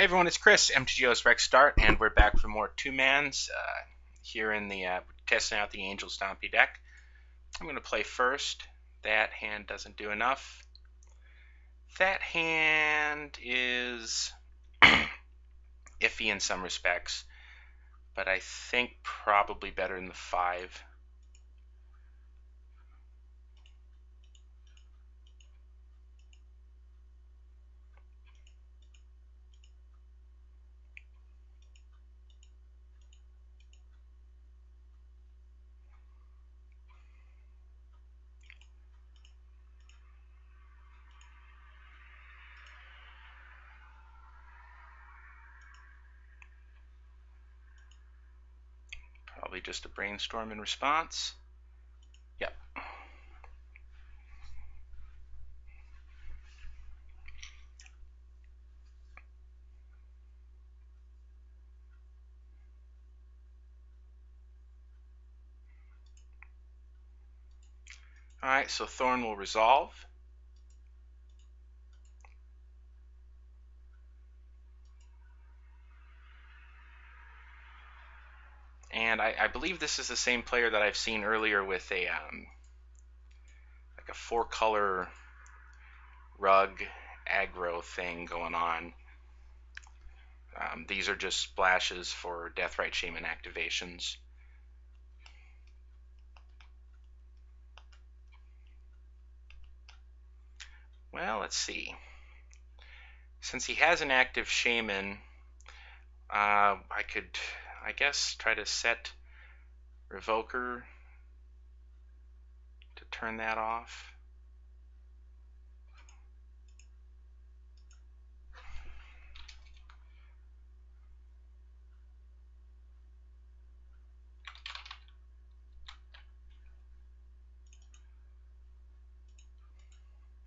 everyone, it's Chris, MTGO's RexDart, and we're back for more two-mans here in the testing out the Angel Stompy deck. I'm going to play first. That hand doesn't do enough. That hand is iffy in some respects, but I think probably better than the 5. Probably just a brainstorm in response. Yep. Alright, so Thorn will resolve. And I believe this is the same player that I've seen earlier with a like a 4-color rug aggro thing going on. These are just splashes for Deathrite Shaman activations. Well, let's see. Since he has an active Shaman, I could, I guess, try to set Revoker to turn that off.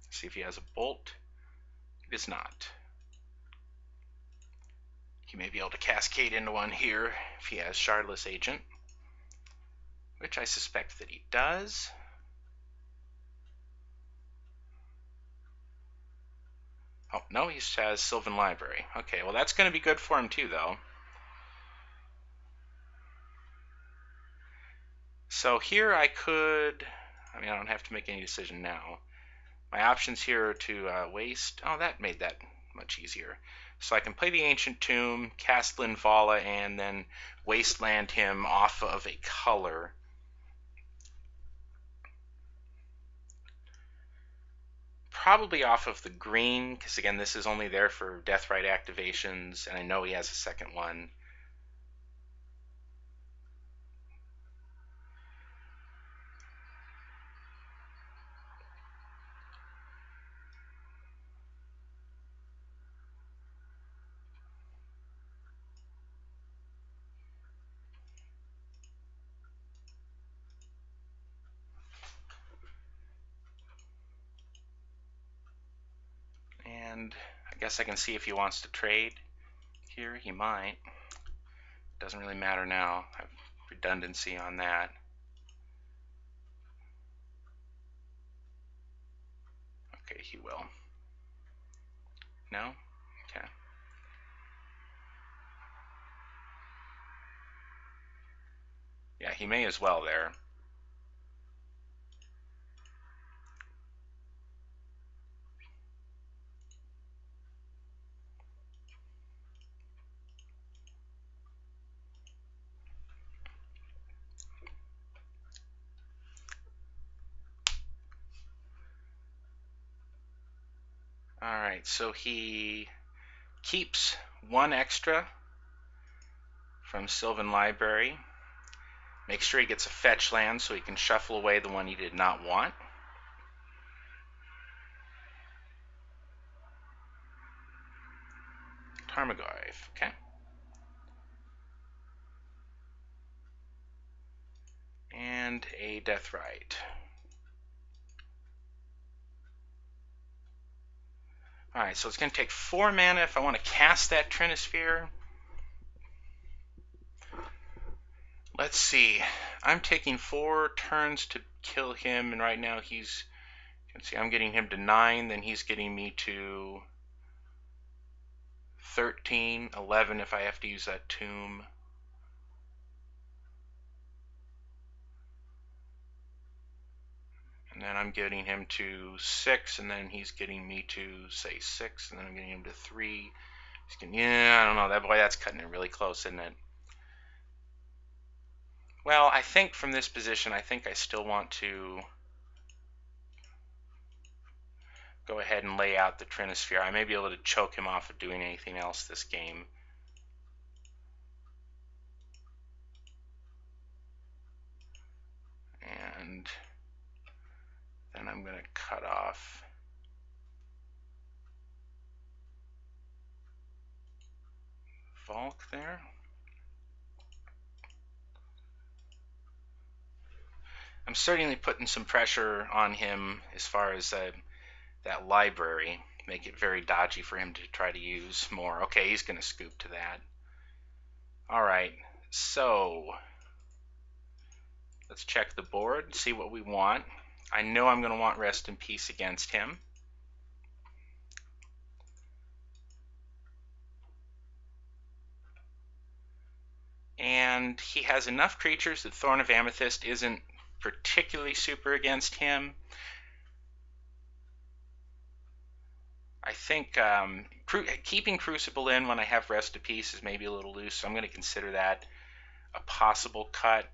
See if he has a Bolt. He does not. He may be able to cascade into one here if he has Shardless Agent, which I suspect that he does. Oh, no, he has Sylvan Library. Okay, well that's going to be good for him too, though. So here I could, I mean, I don't have to make any decision now. My options here are to waste. Oh, that made that much easier. So I can play the Ancient Tomb, cast Linvala, and then wasteland him off of a color. Probably off of the green, because again, this is only there for Deathrite activations, and I know he has a second one. And I guess I can see if he wants to trade here. He might. Doesn't really matter now. I have redundancy on that. Okay, he will. No? Okay. Yeah, he may as well there. Alright, so he keeps 1 extra from Sylvan Library. Make sure he gets a fetch land so he can shuffle away the one he did not want. Tarmogoyf, okay. And a Deathrite. Alright, so it's going to take 4 mana if I want to cast that Trinisphere. Let's see. I'm taking 4 turns to kill him, and right now he's... You can see I'm getting him to 9, then he's getting me to 13, 11 if I have to use that tomb. And then I'm getting him to 6, and then he's getting me to, say, 6, and then I'm getting him to 3. He's getting, yeah, I don't know. That's cutting it really close, isn't it? Well, I think from this position, I think I still want to go ahead and lay out the Trinisphere. I may be able to choke him off of doing anything else this game. And then I'm going to cut off Volk there. I'm certainly putting some pressure on him as far as that library. Make it very dodgy for him to try to use more. Okay, he's going to scoop to that. All right, so let's check the board, see what we want. I know I'm going to want Rest in Peace against him. And he has enough creatures that Thorn of Amethyst isn't particularly super against him. I think keeping Crucible in when I have Rest in Peace is maybe a little loose, so I'm going to consider that a possible cut.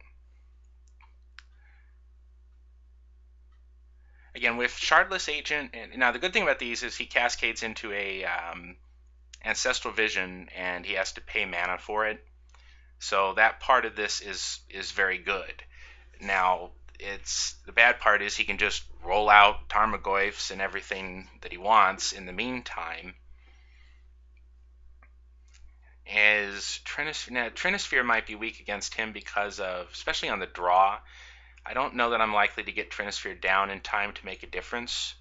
Again, with Shardless Agent, and now the good thing about these is he cascades into a Ancestral Vision, and he has to pay mana for it. So that part of this is very good. Now, the bad part is he can just roll out Tarmogoyfs and everything that he wants in the meantime. As Trinisphere might be weak against him because of, especially on the draw, I don't know that I'm likely to get Trinisphere down in time to make a difference.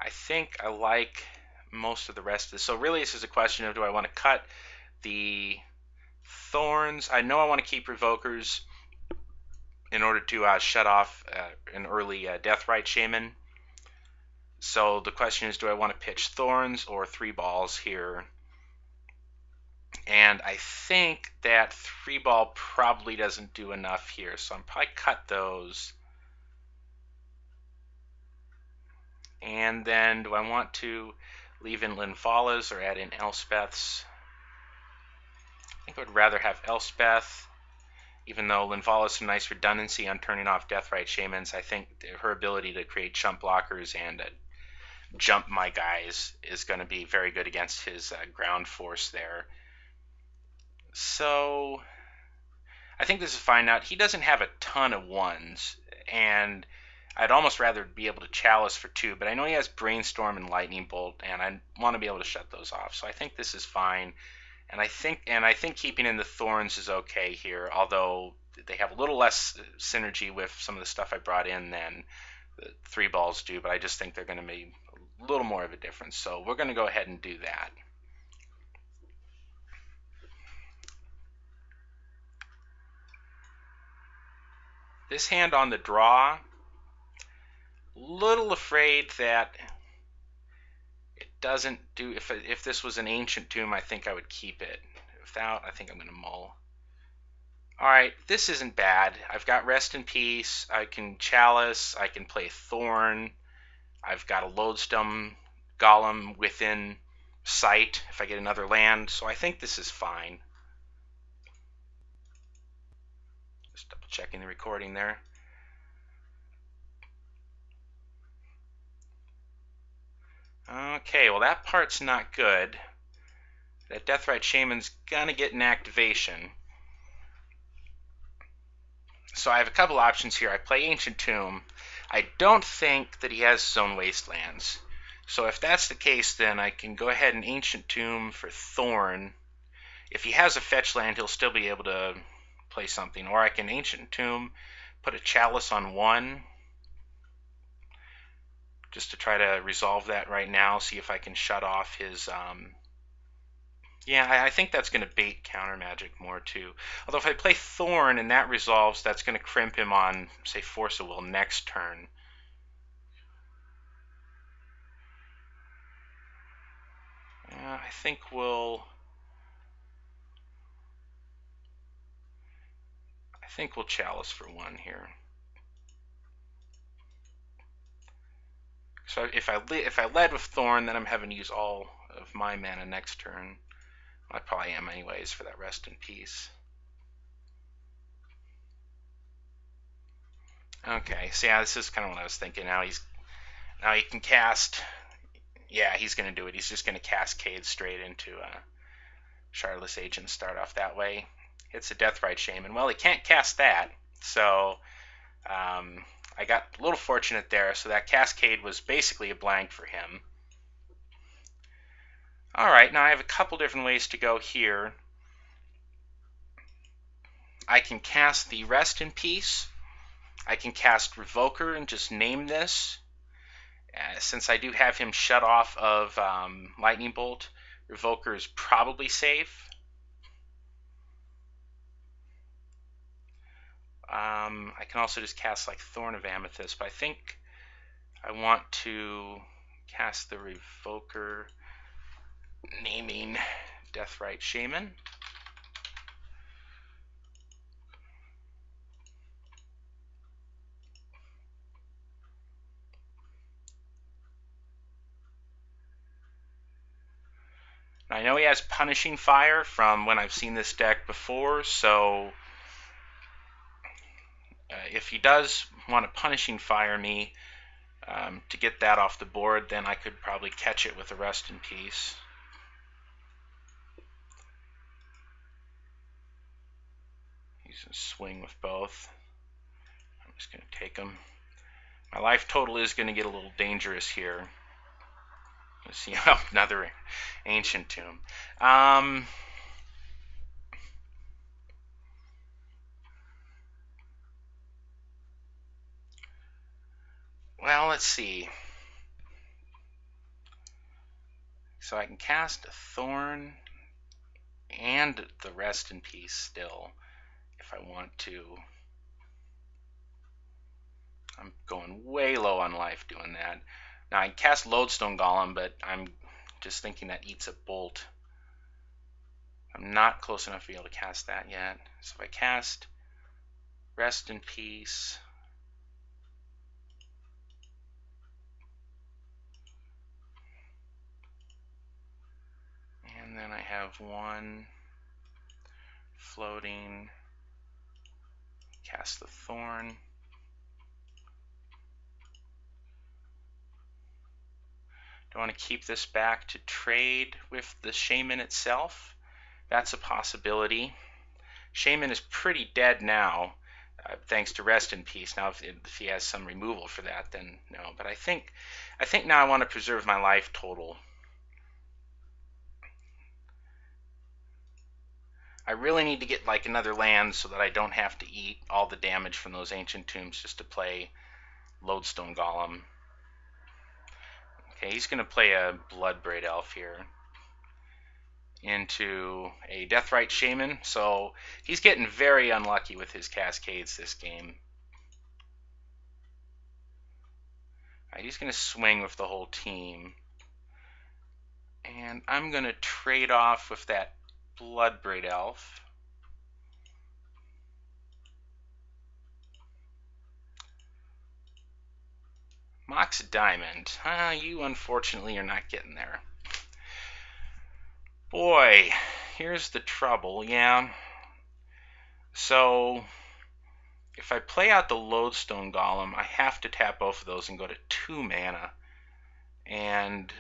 I think I like most of the rest of this. So really this is a question of, do I want to cut the Thorns? I know I want to keep Revokers in order to shut off an early Deathrite Shaman. So the question is, do I want to pitch Thorns or 3 balls here? And I think that 3 ball probably doesn't do enough here, so I'm probably cut those. And then do I want to leave in Linvalas or add in Elspeths? I think I would rather have Elspeth, even though Linvala has some nice redundancy on turning off Deathrite Shamans. I think her ability to create chump blockers and jump my guys is going to be very good against his ground force there. So I think this is fine. Now, he doesn't have a ton of 1s, and I'd almost rather be able to Chalice for 2, but I know he has Brainstorm and Lightning Bolt, and I want to be able to shut those off. So I think this is fine. And I think keeping in the Thorns is okay here, although they have a little less synergy with some of the stuff I brought in than the 3 balls do, but I just think they're going to make a little more of a difference. So we're going to go ahead and do that. This hand on the draw, little afraid that it doesn't do. If this was an Ancient Tomb, I think I would keep it. Without, I think I'm going to mull. Alright, this isn't bad. I've got Rest in Peace, I can Chalice, I can play Thorn, I've got a Lodestone Golem within sight if I get another land, so I think this is fine. Just double checking the recording there. Okay, well that part's not good. That Deathrite Shaman's gonna get an activation. So I have a couple options here. I play Ancient Tomb. I don't think that he has his own Wastelands. So if that's the case, then I can go ahead and Ancient Tomb for Thorn. If he has a fetch land, he'll still be able to play something. Or I can Ancient Tomb, put a Chalice on 1, just to try to resolve that right now, see if I can shut off his... Yeah, I think that's going to bait counter magic more too. Although if I play Thorn and that resolves, that's going to crimp him on, say, Force of Will next turn. I think we'll Chalice for 1 here. So if I led with Thorn, then I'm having to use all of my mana next turn. I probably am anyways for that Rest in Peace. Okay, so yeah, this is kind of what I was thinking. Now he can cast. Yeah, he's going to do it. He's just going to cascade straight into Shardless Agent, start off that way. Hits a Deathrite Shaman. Well, he can't cast that, so I got a little fortunate there. So that cascade was basically a blank for him. All right, now I have a couple different ways to go here. I can cast the Rest in Peace. I can cast Revoker and just name this. Since I do have him shut off of Lightning Bolt, Revoker is probably safe. I can also just cast like Thorn of Amethyst, but I think I want to cast the Revoker, naming Deathrite Shaman. I know he has Punishing Fire from when I've seen this deck before, so if he does want to Punishing Fire me to get that off the board, then I could probably catch it with a Rest in Peace. He's going to swing with both. I'm just going to take him. My life total is going to get a little dangerous here. Let's see, another Ancient Tomb. Well, let's see. So I can cast a Thorn and the Rest in Peace still if I want to. I'm going way low on life doing that. Now I can cast Lodestone Golem, but I'm just thinking that eats a bolt. I'm not close enough to be able to cast that yet. So if I cast Rest in Peace, and then I have 1 floating, cast the Thorn. Do I want to keep this back to trade with the Shaman itself? That's a possibility. Shaman is pretty dead now, thanks to Rest in Peace. Now, if he has some removal for that, then no. But I think now I want to preserve my life total. I really need to get like another land so that I don't have to eat all the damage from those Ancient Tombs just to play Lodestone Golem. Okay, he's going to play a Bloodbraid Elf here into a Deathrite Shaman, so he's getting very unlucky with his cascades this game. All right, he's going to swing with the whole team, and I'm going to trade off with that Bloodbraid Elf. Mox Diamond. You unfortunately are not getting there. Boy, here's the trouble, yeah. So, if I play out the Lodestone Golem, I have to tap both of those and go to 2 mana. And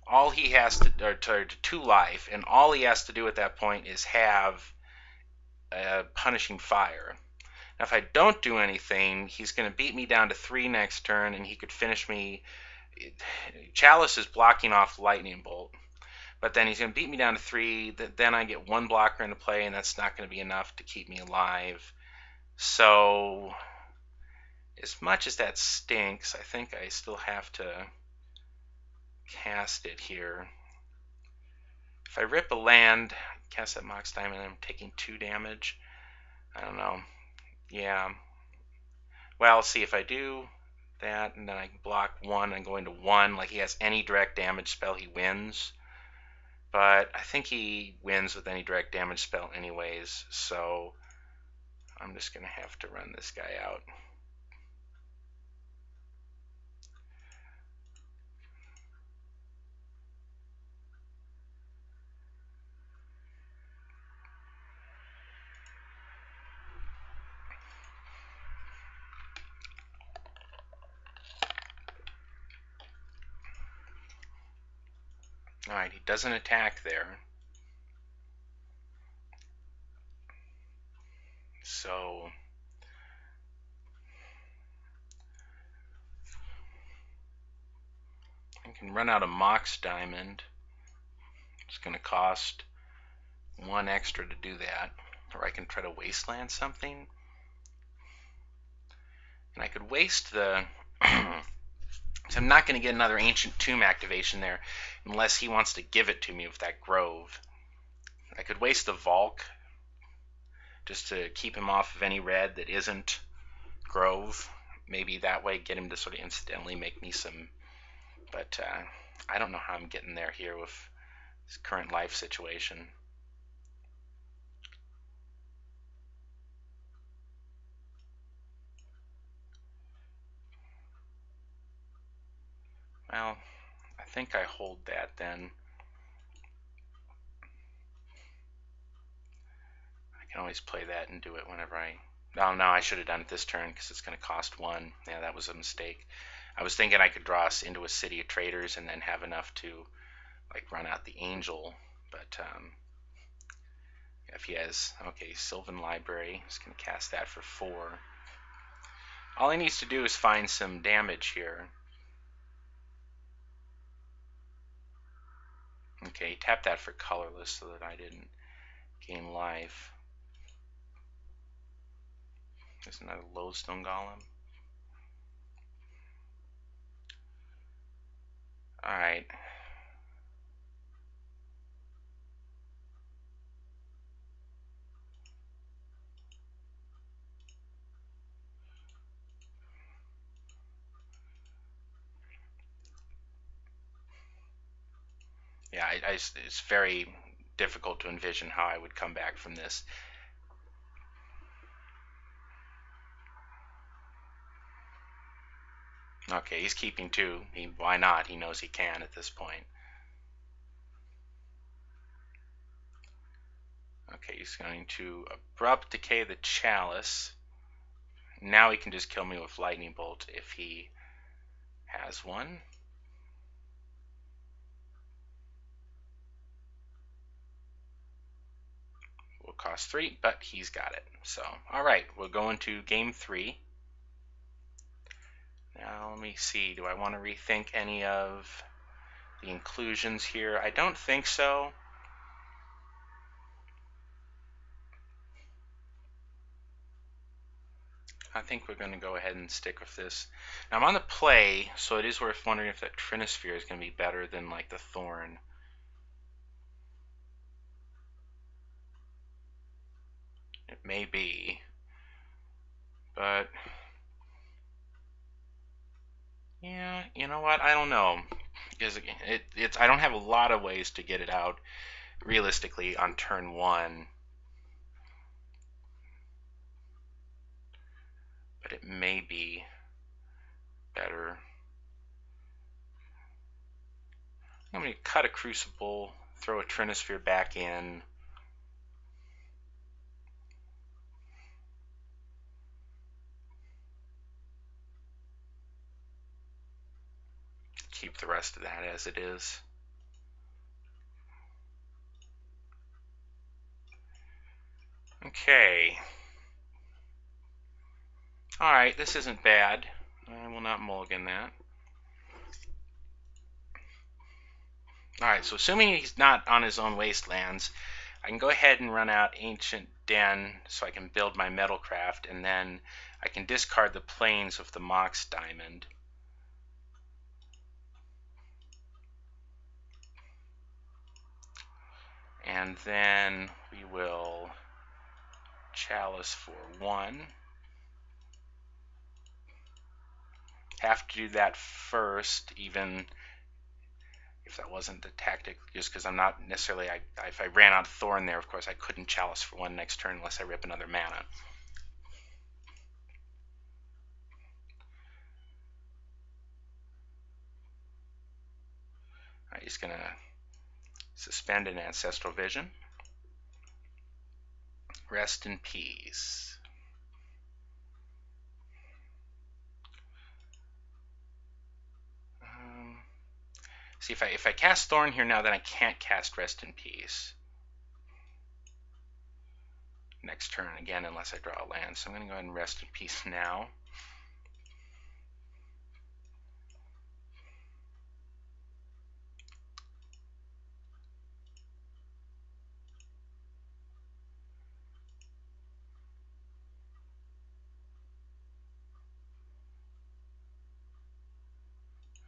all he has to, or to 2 life, and all he has to do at that point is have a Punishing Fire. Now, if I don't do anything, he's going to beat me down to 3 next turn, and he could finish me. Chalice is blocking off Lightning Bolt, but then he's going to beat me down to 3. Then I get 1 blocker into play, and that's not going to be enough to keep me alive. So, as much as that stinks, I think I still have to cast it here. If I rip a land, cast that Mox Diamond, I'm taking 2 damage. I don't know. Yeah. Well, see, if I do that, and then I block 1 and go into 1, like he has any direct damage spell, he wins. but I think he wins with any direct damage spell anyways, so I'm just going to have to run this guy out. Alright, he doesn't attack there. So I can run out a Mox Diamond. It's going to cost 1 extra to do that. Or I can try to Wasteland something. And I could waste the... So I'm not going to get another Ancient Tomb activation there unless he wants to give it to me with that Grove. I could waste the Valk just to keep him off of any red that isn't Grove. Maybe that way get him to sort of incidentally make me some... But I don't know how I'm getting there here with this current life situation. Well, I think I hold that then. I can always play that and do it whenever I... Oh, no, I should have done it this turn because it's going to cost 1. Yeah, that was a mistake. I was thinking I could draw us into a City of Traders and then have enough to like run out the Angel, but if he has... Okay, Sylvan Library, he's going to cast that for 4. All he needs to do is find some damage here. Okay, tap that for colorless so that I didn't gain life. There's another Lodestone Golem. Alright. Yeah, it's very difficult to envision how I would come back from this. Okay, he's keeping 2. Why not? He knows he can at this point. Okay, he's going to Abrupt Decay the Chalice. Now he can just kill me with Lightning Bolt if he has one. Will cost 3, but he's got it. So, alright, we'll go into game 3. Now, let me see. Do I want to rethink any of the inclusions here? I don't think so. I think we're going to go ahead and stick with this. Now, I'm on the play, so it is worth wondering if that Trinisphere is going to be better than, like, the Thorn. It may be. But... yeah, you know what? I don't know. Because I don't have a lot of ways to get it out realistically on turn 1. But it may be better. I'm going to cut a Crucible, throw a Trinisphere back in. Keep the rest of that as it is. Okay. Alright, this isn't bad. I will not mulligan that. Alright, so assuming he's not on his own wastelands, I can go ahead and run out Ancient Den so I can build my Metalcraft, and then I can discard the plains of the Mox Diamond. And then we will Chalice for 1. Have to do that first, even if that wasn't the tactic, just because I'm not necessarily, if I ran out of Thorn there, of course I couldn't Chalice for one next turn unless I rip another mana. Alright, he's going to suspend an Ancestral Vision. Rest in peace. See, if I cast Thorn here now, then I can't cast Rest in Peace next turn again unless I draw a land. So I'm going to go ahead and Rest in Peace now.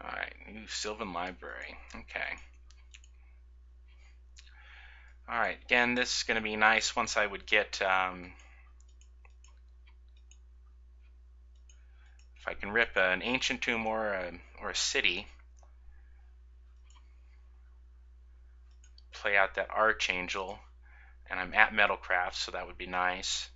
Alright, new Sylvan Library. Okay. Alright, again, this is going to be nice once I would get, if I can rip an Ancient Tomb or a City, play out that Archangel, and I'm at Metalcraft, so that would be nice.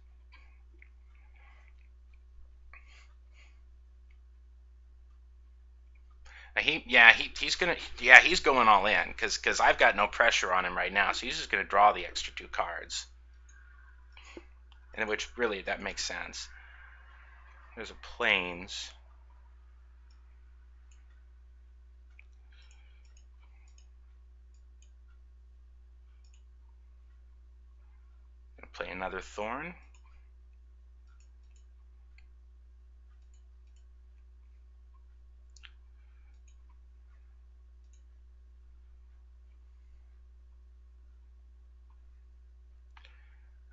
He's going all in because I've got no pressure on him right now, so he's just gonna draw the extra 2 cards, and which really that makes sense. There's a Plains. Gonna play another Thorn.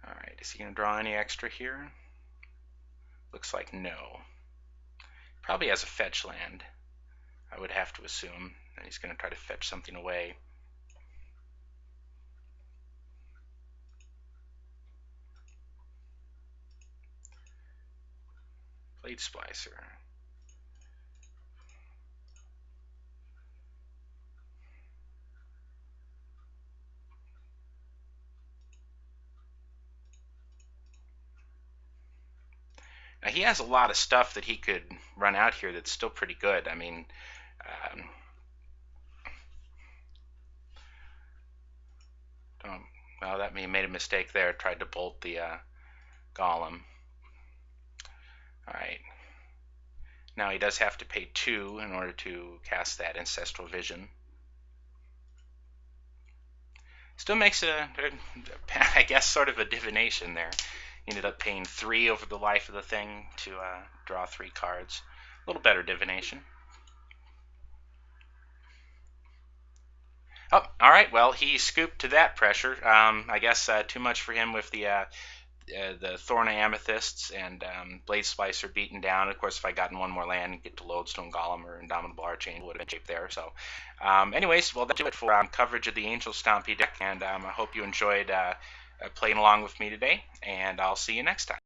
Alright, is he gonna draw any extra here? Looks like no. Probably has a fetch land, I would have to assume, and he's gonna try to fetch something away. Blade Splicer. Now he has a lot of stuff that he could run out here that's still pretty good. I mean, well, that made a mistake there. Tried to bolt the Golem. Alright. Now he does have to pay 2 in order to cast that Ancestral Vision. Still makes I guess, sort of a divination there. He ended up paying 3 over the life of the thing to draw 3 cards. A little better divination. Oh, all right. Well, he scooped to that pressure. I guess too much for him with the Thorn Amethysts and Blade Splicer beaten down. Of course, if I gotten one more land and get to Lodestone Golem or Indomitable Archangel, would have been shaped there. So, anyways, well, that'll do it for coverage of the Angel Stompy deck, and I hope you enjoyed playing along with me today, and I'll see you next time.